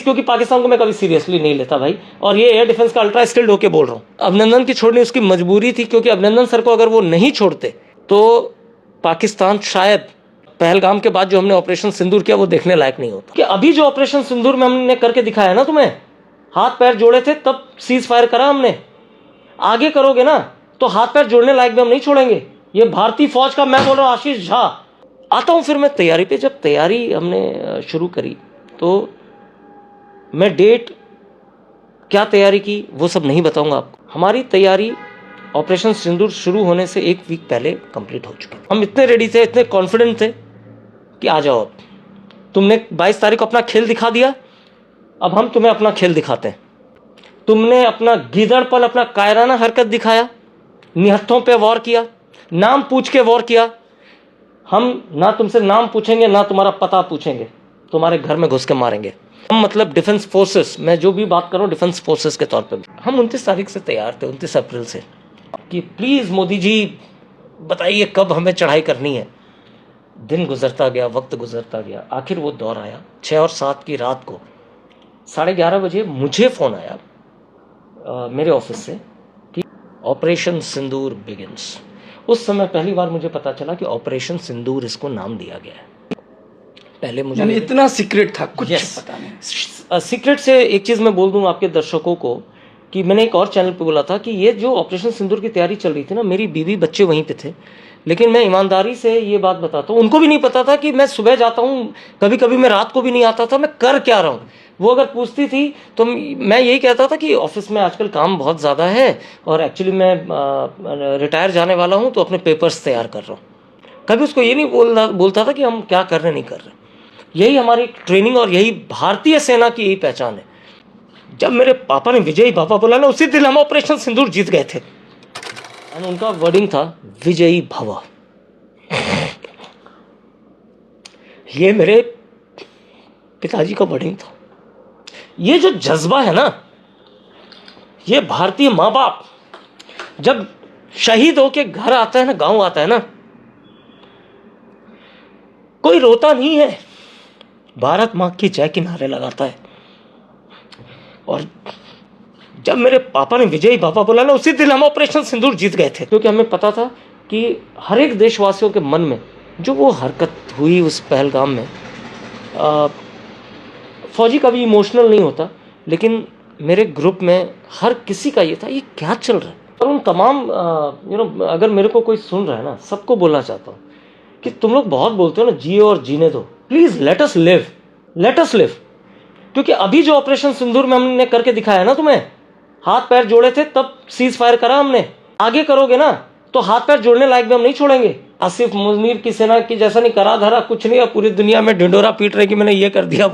क्योंकि पाकिस्तान को मैं कभी सीरियसली नहीं लेता भाई, और ये एयर डिफेंस का अल्ट्रा स्किल्ड होके बोल रहा हूँ। अभिनंदन की छोड़नी उसकी मजबूरी थी, क्योंकि अभिनंदन सर को अगर वो नहीं छोड़ते तो पाकिस्तान शायद पहलगाम के बाद जो हमने ऑपरेशन सिंदूर किया वो देखने लायक नहीं होता। कि अभी जो ऑपरेशन सिंदूर में हमने करके दिखाया ना तुम्हें, हाथ पैर जोड़े थे तब सीज फायर करा हमने, आगे करोगे ना तो हाथ पैर जोड़ने लायक भी हम नहीं छोड़ेंगे। ये भारतीय फौज का, मैं बोल रहा हूँ आशीष झा। आता हूँ फिर मैं तैयारी पे। जब तैयारी हमने शुरू करी तो मैं डेट क्या तैयारी की वो सब नहीं बताऊंगा आपको। हमारी तैयारी ऑपरेशन सिंदूर शुरू होने से 1 वीक पहले कंप्लीट हो चुकी। हम इतने रेडी थे, इतने कॉन्फिडेंट थे कि आ जाओ, तुमने 22 तारीख को अपना खेल दिखा दिया, अब हम तुम्हें अपना खेल दिखाते हैं। तुमने अपना गीदड़पन, अपना कायराना हरकत दिखाया, निहत्थों पे वॉर किया, नाम पूछ के वॉर किया। हम ना तुमसे नाम पूछेंगे ना तुम्हारा पता पूछेंगे, तुम्हारे घर में घुस के मारेंगे। हम मतलब डिफेंस फोर्सेस, मैं जो भी बात कर रहा हूँ डिफेंस फोर्सेस के तौर पे हम 29 तारीख से तैयार थे, 29 अप्रैल से, कि प्लीज़ मोदी जी बताइए कब हमें चढ़ाई करनी है। दिन गुजरता गया, वक्त गुजरता गया, आखिर वो दौर आया। 6 और 7 की रात को 11:30 बजे मुझे फ़ोन आया मेरे ऑफिस से कि ऑपरेशन सिंदूर बिगिंस। उस समय पहली बार मुझे पता चला कि ऑपरेशन सिंदूर इसको नाम दिया गया है। पहले मुझे इतना सीक्रेट था, कुछ पता नहीं। सीक्रेट से एक चीज़ मैं बोल दूं आपके दर्शकों को कि मैंने एक और चैनल पे बोला था कि ये जो ऑपरेशन सिंदूर की तैयारी चल रही थी ना, मेरी बीवी बच्चे वहीं पे थे, लेकिन मैं ईमानदारी से ये बात बताता हूँ, उनको भी नहीं पता था कि मैं सुबह जाता हूँ, कभी कभी मैं रात को भी नहीं आता था, मैं कर क्या रहा हूँ। वो अगर पूछती थी तो मैं यही कहता था कि ऑफिस में आजकल काम बहुत ज़्यादा है और एक्चुअली मैं रिटायर जाने वाला हूँ तो अपने पेपर्स तैयार कर रहा हूँ। कभी उसको ये नहीं बोलता था कि हम क्या कर रहे नहीं कर रहे। यही हमारी ट्रेनिंग और यही भारतीय सेना की यही पहचान है। जब मेरे पापा ने विजयी बाबा बोला ना, उसी दिन हम ऑपरेशन सिंदूर जीत गए थे। और उनका वर्डिंग था विजयी भव। ये मेरे पिताजी का वर्डिंग था। ये जो जज्बा है ना, ये भारतीय माँ बाप जब शहीद होके घर आता है ना, गांव आता है ना, कोई रोता नहीं है, भारत माँ की जय के नारे लगाता है। और जब मेरे पापा ने विजयी बाबा बोला ना, उसी दिन हम ऑपरेशन सिंदूर जीत गए थे, क्योंकि हमें पता था कि हर एक देशवासियों के मन में जो वो हरकत हुई उस पहलगाम में, फौजी कभी इमोशनल नहीं होता, लेकिन मेरे ग्रुप में हर किसी का ये था, ये क्या चल रहा है। और उन तमाम अगर मेरे को कोई सुन रहा है ना, सबको बोलना चाहता हूँ कि तुम लोग बहुत बोलते हो ना जियो और जीने दो, please let us live, let us live. क्योंकि अभी जो ऑपरेशन सिंदूर में हमने करके दिखाया ना तुम्हें, हाथ पैर जोड़े थे तब सीज फायर करा हमने, आगे करोगे ना तो हाथ पैर जोड़ने लायक भी हम नहीं छोड़ेंगे। आसिफ मुनीर की सेना की जैसा नहीं करा धरा कुछ नहीं, पूरी दुनिया में ढिंडोरा पीट रहे कि मैंने ये कर दिया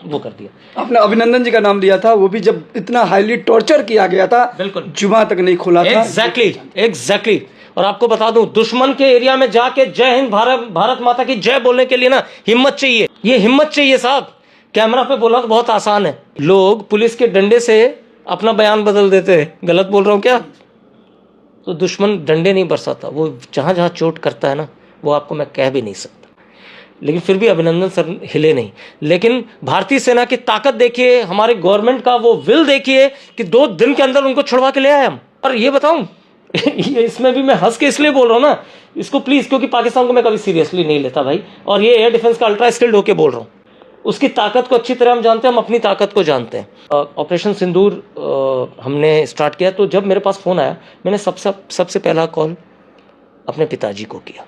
वो कर दिया। आपने अभिनंदन जी का नाम लिया था, वो भी जब इतना हाईली टॉर्चर किया गया था, बिल्कुल जुमा तक नहीं खोला था। एग्जैक्टली। और आपको बता दूं, दुश्मन के एरिया में जाके जय हिंद भारत माता की जय बोलने के लिए ना हिम्मत चाहिए, ये हिम्मत चाहिए साहब। कैमरा पे बोला तो बहुत आसान है, लोग पुलिस के डंडे से अपना बयान बदल देते हैं। गलत बोल रहा हूँ क्या? तो दुश्मन डंडे नहीं बरसाता, वो जहाँ जहाँ चोट करता है ना, वो आपको मैं कह भी नहीं सकता। लेकिन फिर भी अभिनंदन सर हिले नहीं। लेकिन भारतीय सेना की ताकत देखिए, हमारे गवर्नमेंट का वो विल देखिए कि 2 दिन के अंदर उनको छुड़वा के ले आए हम। और ये बताऊं इसमें भी मैं हंस के इसलिए बोल रहा हूँ ना इसको, प्लीज़, क्योंकि पाकिस्तान को मैं कभी सीरियसली नहीं लेता भाई, और ये एयर डिफेंस का अल्ट्रा स्किल्ड होके बोल रहा हूँ। उसकी ताकत को अच्छी तरह हम जानते हैं, हम अपनी ताकत को जानते हैं। ऑपरेशन सिंदूर हमने स्टार्ट किया तो जब मेरे पास फ़ोन आया, मैंने सबसे पहला कॉल अपने पिताजी को किया।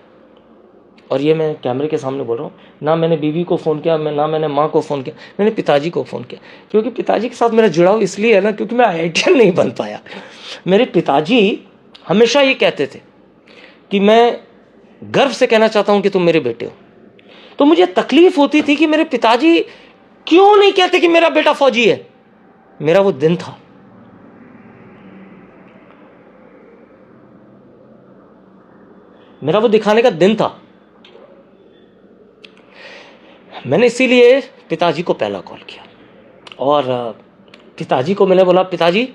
और ये मैं कैमरे के सामने बोल रहा हूँ, ना मैंने बीवी को फ़ोन किया, ना मैंने माँ को फ़ोन किया, मैंने पिताजी को फ़ोन किया। क्योंकि पिताजी के साथ मेरा जुड़ाव इसलिए है ना, क्योंकि मैं IITian नहीं बन पाया। मेरे पिताजी हमेशा ये कहते थे कि मैं गर्व से कहना चाहता हूँ कि तुम मेरे बेटे हो। तो मुझे तकलीफ होती थी कि मेरे पिताजी क्यों नहीं कहते कि मेरा बेटा फौजी है। मेरा वो दिन था, मेरा वो दिखाने का दिन था। मैंने इसीलिए पिताजी को पहला कॉल किया और पिताजी को मैंने बोला, पिताजी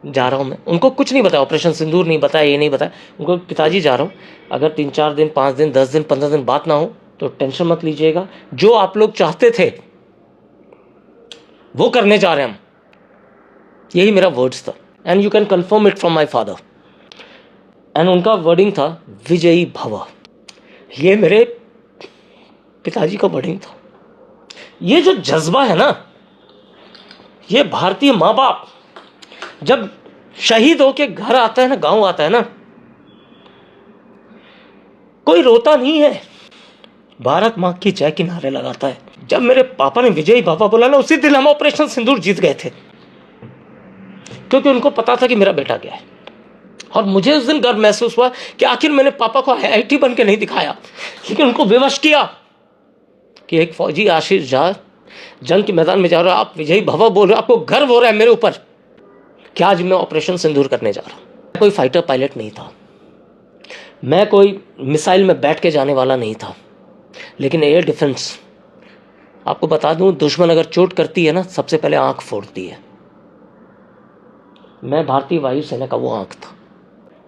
जा रहा हूँ मैं। उनको कुछ नहीं बताया, ऑपरेशन सिंदूर नहीं बताया, ये नहीं बताया उनको, पिताजी जा रहा हूँ। अगर 3-4 दिन, 5 दिन, 10 दिन, 15 दिन बात ना हो तो टेंशन मत लीजिएगा। जो आप लोग चाहते थे वो करने जा रहे हैं हम, यही मेरा वर्ड्स था। And you can confirm it from my father. And उनका वर्डिंग था विजयी भव। ये मेरे पिताजी का वर्डिंग था। ये जो जज्बा है ना, ये भारतीय माँ बाप जब शहीद होके घर आता है ना, गांव आता है ना, कोई रोता नहीं है, भारत मां की जय के नारे लगाता है। जब मेरे पापा ने विजयी बाबा बोला ना, उसी दिन हम ऑपरेशन सिंदूर जीत गए थे, क्योंकि उनको पता था कि मेरा बेटा गया है। और मुझे उस दिन गर्व महसूस हुआ कि आखिर मैंने पापा को IIT बन के नहीं दिखाया, लेकिन उनको विवश किया कि एक फौजी आशीष झा जंग के मैदान में जा रहा है, आप विजयी भव बोल रहे हो, आपको गर्व हो रहा है मेरे ऊपर कि आज मैं ऑपरेशन सिंदूर करने जा रहा हूं। कोई फाइटर पायलट नहीं था, मैं कोई मिसाइल में बैठ के जाने वाला नहीं था, लेकिन एयर डिफेंस, आपको बता दूं, दुश्मन अगर चोट करती है ना, सबसे पहले आंख फोड़ती है। मैं भारतीय वायुसेना का वो आंख था।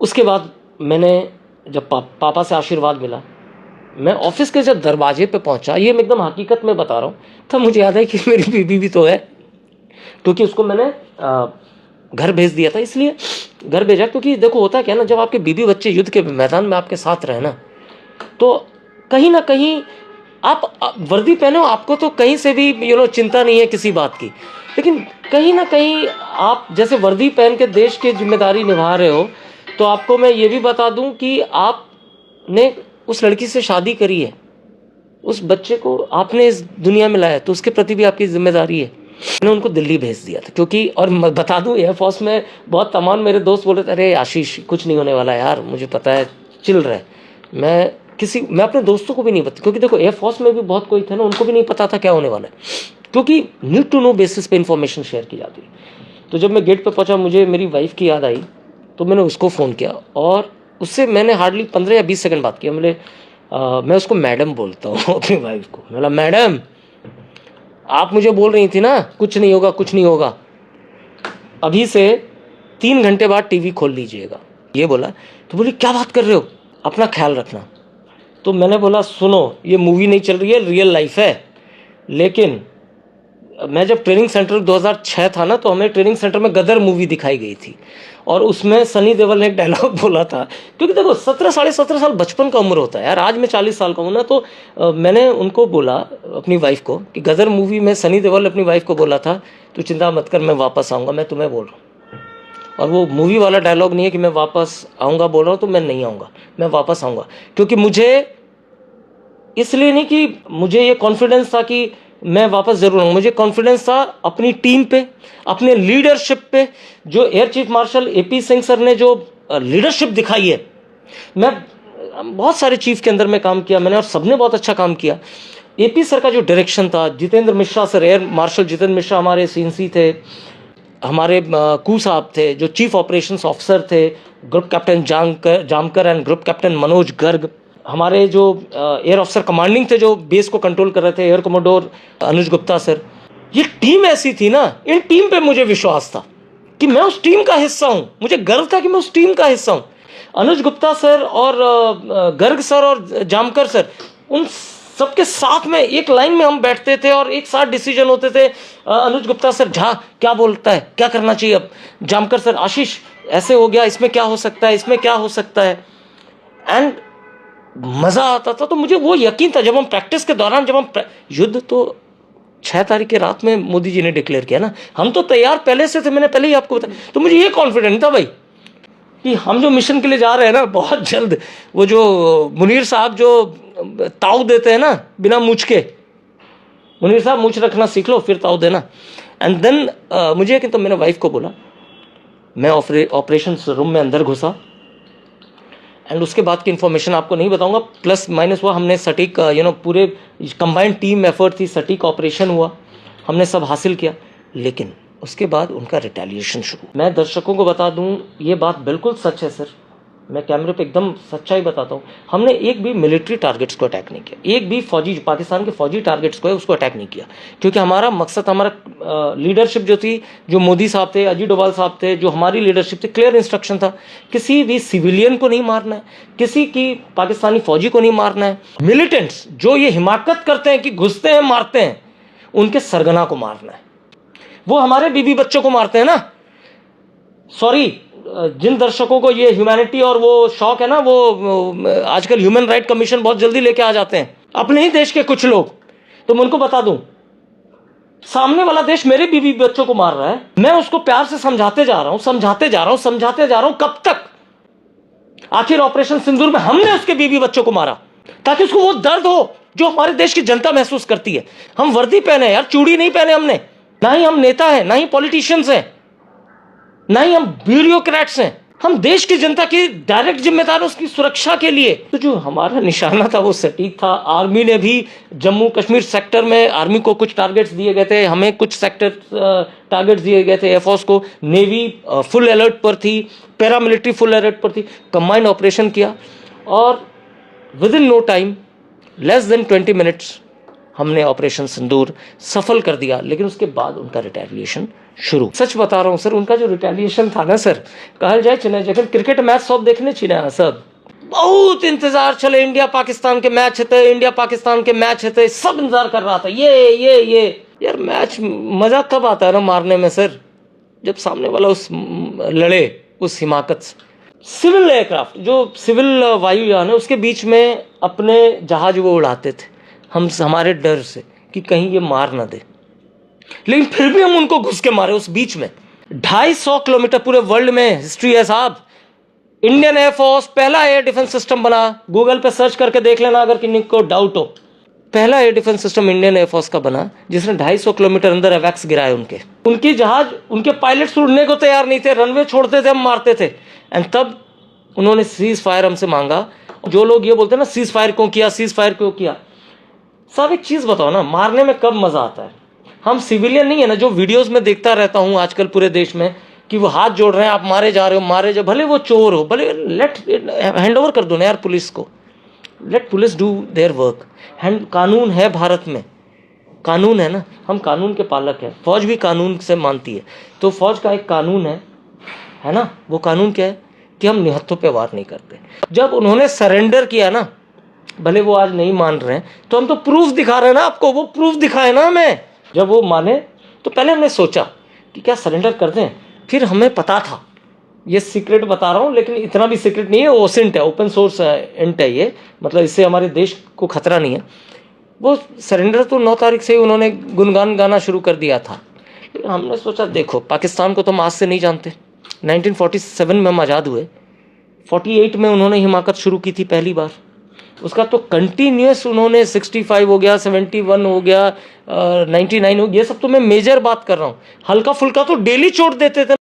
उसके बाद मैंने जब पापा से आशीर्वाद मिला, मैं ऑफिस के जब दरवाजे पे पहुंचा, ये मैं एकदम हकीकत में बता रहा हूँ, तब मुझे याद है कि मेरी बीबी भी तो है, क्योंकि उसको मैंने घर भेज दिया था। इसलिए घर भेजा क्योंकि देखो होता क्या ना, जब आपके बीबी बच्चे युद्ध के मैदान में आपके साथ रहे ना, तो कहीं ना कहीं आप वर्दी पहने हो, आपको तो कहीं से भी चिंता नहीं है किसी बात की, लेकिन कहीं ना कहीं आप जैसे वर्दी पहन के देश की जिम्मेदारी निभा रहे हो, तो आपको मैं ये भी बता दूं कि आपने उस लड़की से शादी करी है, उस बच्चे को आपने इस दुनिया में लाया, तो उसके प्रति भी आपकी जिम्मेदारी है। मैंने उनको दिल्ली भेज दिया था, क्योंकि और मैं बता दूं, एयरफोर्स में बहुत तमाम मेरे दोस्त बोले थे, अरे आशीष कुछ नहीं होने वाला यार, मुझे पता है, चिल रहा है। मैं अपने दोस्तों को भी नहीं बता, क्योंकि देखो एयरफोर्स में भी बहुत कोई थे ना, उनको भी नहीं पता था क्या होने वाला है, क्योंकि नीड टू नो बेसिस पे इंफॉर्मेशन शेयर की जाती है। तो जब मैं गेट पे पहुंचा, मुझे मेरी वाइफ की याद आई, तो मैंने उसको फ़ोन किया और उससे मैंने हार्डली 15 या 20 सेकंड बात किया। मैं उसको मैडम बोलता हूँ अपनी वाइफ को। बोला, मैडम आप मुझे बोल रही थी ना कुछ नहीं होगा, कुछ नहीं होगा, अभी से 3 घंटे बाद टीवी खोल लीजिएगा, ये बोला। तो बोली क्या बात कर रहे हो, अपना ख्याल रखना। तो मैंने बोला, सुनो, ये मूवी नहीं चल रही है, रियल लाइफ है। लेकिन मैं जब ट्रेनिंग सेंटर 2006 था ना, तो हमें ट्रेनिंग सेंटर में गदर मूवी दिखाई गई थी, और उसमें सनी देओल ने एक डायलॉग बोला था, क्योंकि देखो 17 साढ़े 17 साल बचपन का उम्र होता है यार। आज मैं 40 साल का हूँ ना, तो मैंने उनको बोला अपनी वाइफ को कि गदर मूवी में सनी देओल अपनी वाइफ को बोला था, तू चिंता मत कर, मैं वापस आऊँगा, मैं तुम्हें बोल रहा हूँ। और वो मूवी वाला डायलॉग नहीं है कि मैं वापस आऊँगा बोल रहा हूँ, तो मैं नहीं आऊँगा, मैं वापस आऊँगा। क्योंकि मुझे इसलिए नहीं कि मुझे ये कॉन्फिडेंस था कि मैं वापस जरूर आऊँगा, मुझे कॉन्फिडेंस था अपनी टीम पे, अपने लीडरशिप पे। जो air chief marshal AP Singh sir ने जो लीडरशिप दिखाई है, मैं बहुत सारे चीफ के अंदर में काम किया मैंने, और सबने बहुत अच्छा काम किया। AP सर का जो डायरेक्शन था, Jitendra Mishra sir, air marshal Jitendra Mishra हमारे CNC थे, हमारे कू साहब थे जो चीफ ऑपरेशंस ऑफिसर थे, group captain Jamkar and group captain Manoj Garg, हमारे जो एयर ऑफिसर कमांडिंग थे जो बेस को कंट्रोल कर रहे थे, एयर कमोडोर अनुज गुप्ता सर। ये टीम ऐसी थी ना, इन टीम पे मुझे विश्वास था कि मैं उस टीम का हिस्सा हूं, मुझे गर्व था कि मैं उस टीम का हिस्सा हूं। अनुज गुप्ता सर और गर्ग सर और जामकर सर, उन सबके साथ में एक लाइन में हम बैठते थे और एक साथ डिसीजन होते थे। अनुज गुप्ता सर, झा क्या बोलता है, क्या करना चाहिए अब। जामकर सर, आशीष ऐसे हो गया, इसमें क्या हो सकता है, इसमें क्या हो सकता है। एंड मज़ा आता था। तो मुझे वो यकीन था जब हम प्रैक्टिस के दौरान, जब हम युद्ध तो 6 तारीख की रात में मोदी जी ने डिक्लेयर किया ना, हम तो तैयार पहले से थे, मैंने पहले ही आपको बताया। तो मुझे ये कॉन्फिडेंट था भाई कि हम जो मिशन के लिए जा रहे हैं ना, बहुत जल्द वो जो मुनीर साहब जो ताव देते हैं ना बिना मूछ के, मुनीर साहब मूछ रखना सीख लो फिर ताव देना। एंड देन मुझे कि तो मैंने वाइफ को बोला, मैं ऑपरेशन रूम में अंदर घुसा, एंड उसके बाद की इन्फॉर्मेशन आपको नहीं बताऊंगा, प्लस माइनस हुआ, हमने सटीक पूरे कंबाइंड टीम एफर्ट थी, सटीक ऑपरेशन हुआ, हमने सब हासिल किया। लेकिन उसके बाद उनका रिटेलिएशन शुरू। मैं दर्शकों को बता दूं, ये बात बिल्कुल सच है सर, मैं कैमरे पे एकदम सच्चाई बताता हूँ। हमने एक भी मिलिट्री टारगेट्स को अटैक नहीं किया, एक भी फौजी, पाकिस्तान के फौजी टारगेट्स को है उसको अटैक नहीं किया, क्योंकि हमारा मकसद, हमारा लीडरशिप जो थी, जो मोदी साहब थे, अजीत डोभाल साहब थे, जो हमारी लीडरशिप थी, क्लियर इंस्ट्रक्शन था, किसी भी सिविलियन को नहीं मारना है, किसी की पाकिस्तानी फौजी को नहीं मारना है। मिलिटेंट्स जो ये हिमाकत करते हैं कि घुसते हैं मारते हैं, उनके सरगना को मारना है। वो हमारे बीबी बच्चों को मारते हैं ना। सॉरी, जिन दर्शकों को ये ह्यूमैनिटी और वो शौक है ना, वो आजकल ह्यूमन राइट कमीशन बहुत जल्दी लेके आ जाते हैं अपने ही देश के कुछ लोग। तो मैं उनको बता दूं, सामने वाला देश मेरे बीबी बच्चों को मार रहा है, मैं उसको प्यार से समझाते जा रहा हूं। कब तक? आखिर ऑपरेशन सिंदूर में हमने उसके बीबी बच्चों को मारा ताकि उसको वो दर्द हो जो हमारे देश की जनता महसूस करती है। हम वर्दी पहने यार, चूड़ी नहीं पहने हमने, ना ही हम नेता हैं, ना ही पॉलिटिशियंस हैं, ना ही हम ब्यूरोक्रेट्स हैं। हम देश की जनता की डायरेक्ट जिम्मेदार है उसकी सुरक्षा के लिए। तो जो हमारा निशाना था वो सटीक था। आर्मी ने भी जम्मू कश्मीर सेक्टर में आर्मी को कुछ टारगेट्स दिए गए थे, हमें कुछ सेक्टर टारगेट्स दिए गए थे। एयरफोर्स को, नेवी फुल अलर्ट पर थी, पैरामिलिट्री फुल अलर्ट पर थी। कंबाइंड ऑपरेशन किया और within no time, less than 20 minutes, हमने ऑपरेशन सिंदूर सफल कर दिया। लेकिन उसके बाद उनका रिटेलिएशन शुरू। सच बता रहा हूँ सर, उनका जो रिटेलिएशन था ना सर, कहल जाए चिन्ह जखन क्रिकेट मैच सब देखने छिना सब, बहुत इंतजार चले, इंडिया पाकिस्तान के मैच हेते, इंडिया पाकिस्तान के मैच हेते, सब इंतजार कर रहा था। ये यार मैच मजा कब आता है ना मारने में सर, जब सामने वाला उस लड़े उस हिमाकत से। सिविल एयरक्राफ्ट, जो सिविल वायुयान है, उसके बीच में अपने जहाज वो उड़ाते थे हम, हमारे डर से कि कहीं ये मार ना दे। लेकिन फिर भी हम उनको घुस के मारे उस बीच में। 250 किलोमीटर पूरे वर्ल्ड में हिस्ट्री है साहब। इंडियन एयरफोर्स पहला एयर डिफेंस सिस्टम बना, गूगल पे सर्च करके देख लेना अगर किसी को डाउट हो। पहला air defence system Indian air force का बना जिसने 250 किलोमीटर अंदर एवैक्स गिराए उनके जहाज, उनके पायलट्स उड़ने को तैयार नहीं थे, रनवे छोड़ते थे, हम मारते थे। एंड तब उन्होंने सीज फायर हमसे मांगा। जो लोग ये बोलते हैं ना सीज फायर क्यों किया, साहब एक चीज बताओ ना, मारने में कब मजा आता है? हम सिविलियन नहीं है ना, जो वीडियोस में देखता रहता हूं आजकल पूरे देश में कि वो हाथ जोड़ रहे हैं, आप मारे जा रहे हो, भले वो चोर हो, भले लेट हैंड ओवर कर दो ना यार पुलिस को, let police do their work. कानून है भारत में, कानून है ना, हम कानून के पालक हैं। फौज भी कानून से मानती है, तो फौज का एक कानून है ना, वो कानून क्या है कि हम निहत्थों पे वार नहीं करते। जब उन्होंने सरेंडर किया ना, भले वो आज नहीं मान रहे हैं, तो हम तो प्रूफ दिखा रहे हैं ना आपको, वो प्रूफ दिखाए ना हमें। जब वो माने तो पहले हमने सोचा कि क्या सरेंडर कर दें, फिर हमें पता था, ये सीक्रेट बता रहा हूँ लेकिन इतना भी सीक्रेट नहीं है, ओसेंट है, ओपन सोर्स इंट है ये, मतलब इससे हमारे देश को खतरा नहीं है। वो सरेंडर तो 9 तारीख से ही उन्होंने गुनगान गाना शुरू कर दिया था। लेकिन हमने सोचा देखो, पाकिस्तान को तो हम आज से नहीं जानते, 1947 में हम आज़ाद हुए, 48 में उन्होंने हिमाकत शुरू की थी पहली बार, उसका तो कंटिन्यूस उन्होंने 65 हो गया, 71 हो गया, 99 हो गया, ये सब तो मैं मेजर बात कर रहा हूँ। हल्का फुल्का तो डेली चोट देते थे।